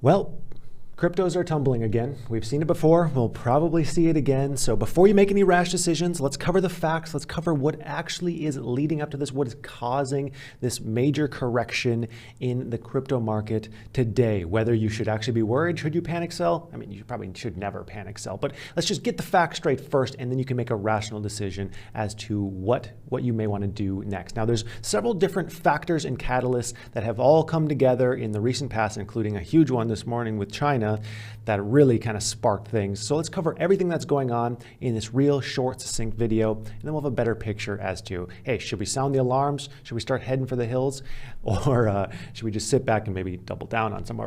Well, cryptos are tumbling again. We've seen it before. We'll probably see it again. So before you make any rash decisions, let's cover the facts. Let's cover what actually is leading up to this, what is causing this major correction in the crypto market today. Whether you should actually be worried, should you panic sell? I mean, you probably should never panic sell, but let's just get the facts straight first, and then you can make a rational decision as to what you may want to do next. Now, there's several different factors and catalysts that have all come together in the recent past, including a huge one this morning with China, that really kind of sparked things. So let's cover everything that's going on in this real short, succinct video, and then we'll have a better picture as to, hey, should we sound the alarms? Should we start heading for the hills? Or should we just sit back and maybe double down on some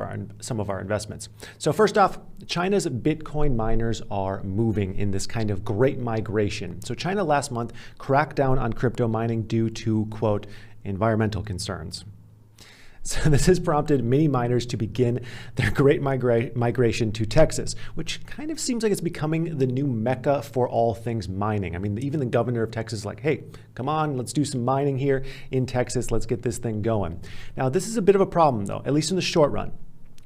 of our investments? So first off, China's Bitcoin miners are moving in this kind of great migration. So China last month cracked down on crypto mining due to, quote, environmental concerns. So this has prompted many miners to begin their great migration to Texas, which kind of seems like it's becoming the new mecca for all things mining. I mean, even the governor of Texas is like, hey, come on, let's do some mining here in Texas. Let's get this thing going. Now, this is a bit of a problem, though, at least in the short run,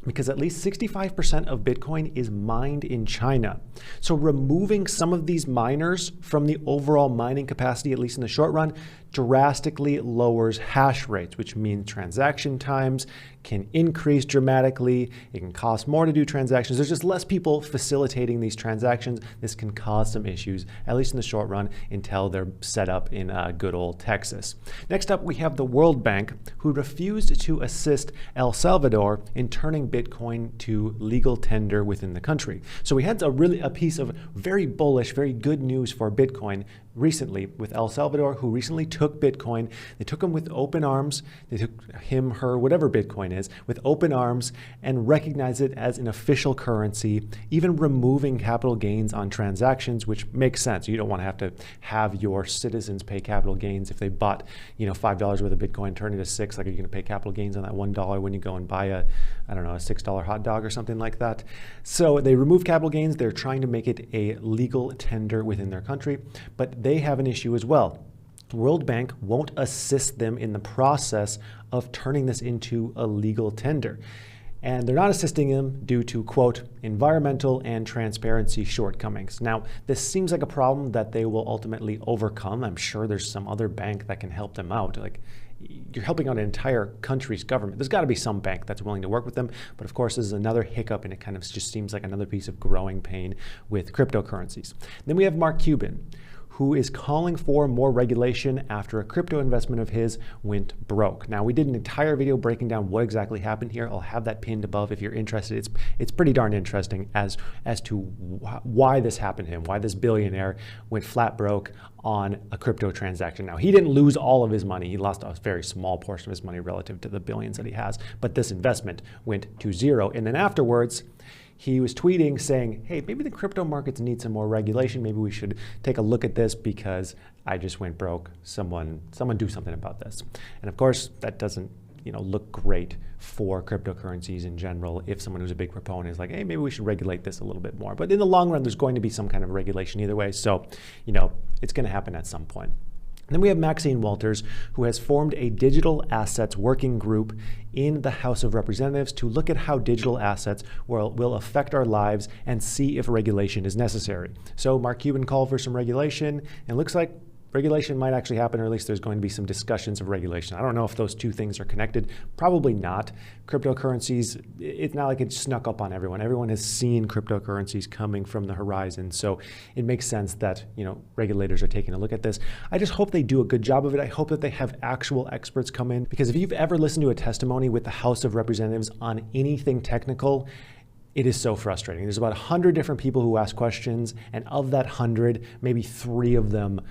because at least 65% of Bitcoin is mined in China. So removing some of these miners from the overall mining capacity, at least in the short run, drastically lowers hash rates, which means transaction times can increase dramatically. It can cost more to do transactions. There's just less people facilitating these transactions. This can cause some issues, at least in the short run, until they're set up in good old Texas. Next up, we have the World Bank, who refused to assist El Salvador in turning Bitcoin to legal tender within the country. So we had a piece of very bullish, very good news for Bitcoin recently with El Salvador, who recently took Bitcoin. They took him with open arms. They took him, her, whatever Bitcoin is, with open arms and recognized it as an official currency, even removing capital gains on transactions, which makes sense. You don't want to have your citizens pay capital gains if they bought, $5 worth of Bitcoin, turn it to $6. Like, are you going to pay capital gains on that $1 when you go and buy a $6 hot dog or something like that? So they remove capital gains. They're trying to make it a legal tender within their country, but they have an issue as well. The World Bank won't assist them in the process of turning this into a legal tender. And they're not assisting them due to, quote, environmental and transparency shortcomings. Now, this seems like a problem that they will ultimately overcome. I'm sure there's some other bank that can help them out. Like, you're helping out an entire country's government. There's got to be some bank that's willing to work with them. But of course, this is another hiccup, and it kind of just seems like another piece of growing pain with cryptocurrencies. Then we have Mark Cuban, who is calling for more regulation after a crypto investment of his went broke. Now, we did an entire video breaking down what exactly happened here. I'll have that pinned above if you're interested. It's pretty darn interesting as to why this happened to him, why this billionaire went flat broke on a crypto transaction. Now, he didn't lose all of his money. He lost a very small portion of his money relative to the billions that he has, but this investment went to zero. And then afterwards, he was tweeting saying, hey, maybe the crypto markets need some more regulation. Maybe we should take a look at this because I just went broke. Someone do something about this. And of course, that doesn't look great for cryptocurrencies in general if someone who's a big proponent is like, hey, maybe we should regulate this a little bit more. But in the long run, there's going to be some kind of regulation either way. So, it's going to happen at some point. Then we have Maxine Walters, who has formed a digital assets working group in the House of Representatives to look at how digital assets will affect our lives and see if regulation is necessary. So Mark Cuban called for some regulation, and it looks like regulation might actually happen, or at least there's going to be some discussions of regulation. I don't know if those two things are connected. Probably not. Cryptocurrencies, it's not like it snuck up on everyone. Everyone has seen cryptocurrencies coming from the horizon. So it makes sense that, regulators are taking a look at this. I just hope they do a good job of it. I hope that they have actual experts come in, because if you've ever listened to a testimony with the House of Representatives on anything technical, it is so frustrating. There's about 100 different people who ask questions, and of that 100, maybe 3 of them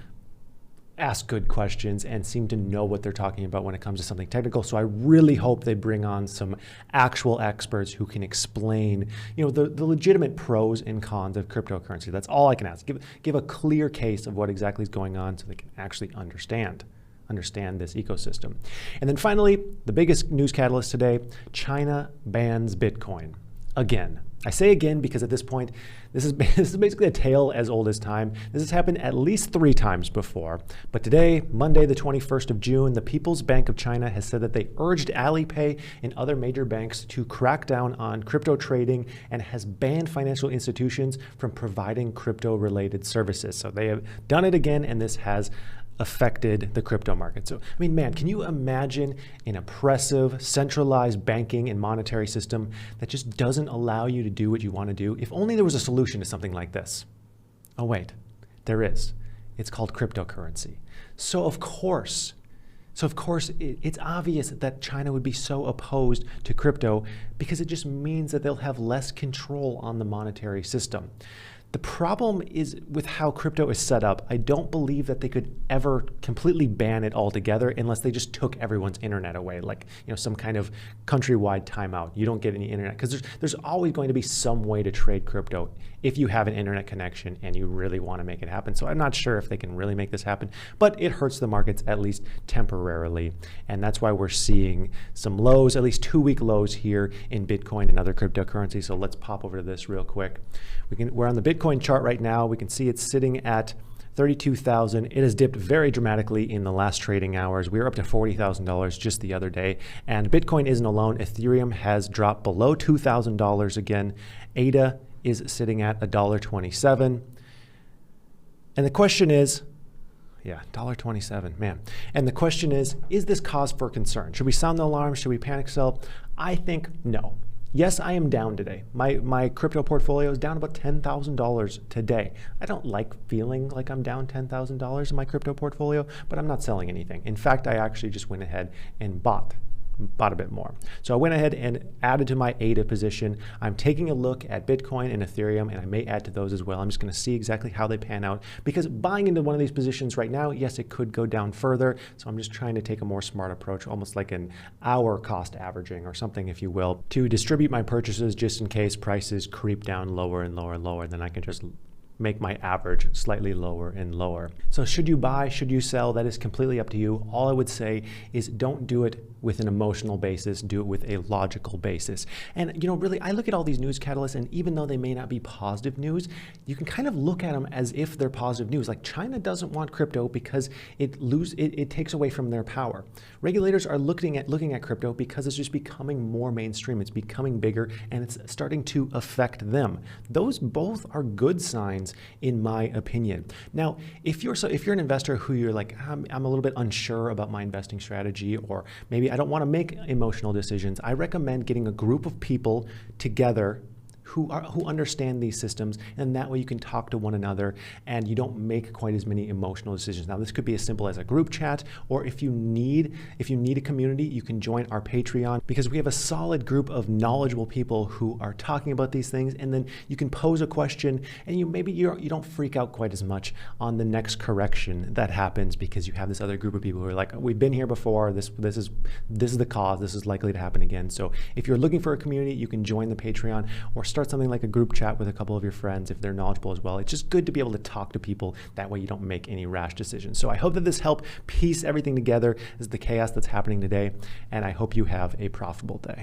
ask good questions and seem to know what they're talking about when it comes to something technical. So I really hope they bring on some actual experts who can explain, the legitimate pros and cons of cryptocurrency. That's all I can ask. Give a clear case of what exactly is going on so they can actually understand this ecosystem. And then finally, the biggest news catalyst today, China bans Bitcoin. again. I say again because at this point, this is basically a tale as old as time. This has happened at least 3 times before. But today, Monday, the 21st of June, the People's Bank of China has said that they urged Alipay and other major banks to crack down on crypto trading and has banned financial institutions from providing crypto-related services. So they have done it again, and this has affected the crypto market. So, I mean, man, can you imagine an oppressive, centralized banking and monetary system that just doesn't allow you to do what you want to do? If only there was a solution to something like this. Oh, wait, there is. It's called cryptocurrency. So of course, it's obvious that China would be so opposed to crypto because it just means that they'll have less control on the monetary system. The problem is with how crypto is set up. I don't believe that they could ever completely ban it altogether unless they just took everyone's internet away, like some kind of countrywide timeout. You don't get any internet because there's always going to be some way to trade crypto if you have an internet connection and you really want to make it happen. So I'm not sure if they can really make this happen, but it hurts the markets at least temporarily. And that's why we're seeing some lows, at least 2-week lows here in Bitcoin and other cryptocurrencies. So let's pop over to this real quick. We're on the Bitcoin chart right now. We can see it's sitting at 32,000. It has dipped very dramatically in the last trading hours. We were up to $40,000 just the other day. And Bitcoin isn't alone. Ethereum has dropped below $2,000 again. ADA is sitting at $1.27. And the question is, yeah, $1.27, man. And the question is this cause for concern? Should we sound the alarm? Should we panic sell? I think no. Yes, I am down today. My crypto portfolio is down about $10,000 today. I don't like feeling like I'm down $10,000 in my crypto portfolio, but I'm not selling anything. In fact, I actually just went ahead and bought a bit more. So I went ahead and added to my ADA position. I'm taking a look at Bitcoin and Ethereum, and I may add to those as well. I'm just going to see exactly how they pan out because buying into one of these positions right now, yes, it could go down further. So I'm just trying to take a more smart approach, almost like an hour cost averaging or something, if you will, to distribute my purchases just in case prices creep down lower and lower and lower. Then I can just make my average slightly lower and lower. So should you buy, should you sell? That is completely up to you. All I would say is don't do it with an emotional basis, do it with a logical basis. And really, I look at all these news catalysts, and even though they may not be positive news, you can kind of look at them as if they're positive news. Like China doesn't want crypto because it takes away from their power. Regulators are looking at crypto because it's just becoming more mainstream. It's becoming bigger, and it's starting to affect them. Those both are good signs, in my opinion. Now, if you're an investor who you're like, I'm a little bit unsure about my investing strategy, or maybe I don't want to make emotional decisions, I recommend getting a group of people together who understand these systems, and that way you can talk to one another and you don't make quite as many emotional decisions. Now, this could be as simple as a group chat, or if you need a community, you can join our Patreon, because we have a solid group of knowledgeable people who are talking about these things, and then you can pose a question and you don't freak out quite as much on the next correction that happens because you have this other group of people who are like, we've been here before, this is the cause, this is likely to happen again. So if you're looking for a community, you can join the Patreon or start something like a group chat with a couple of your friends if they're knowledgeable as well. It's just good to be able to talk to people. That way you don't make any rash decisions. So I hope that this helped piece everything together as the chaos that's happening today, and I hope you have a profitable day.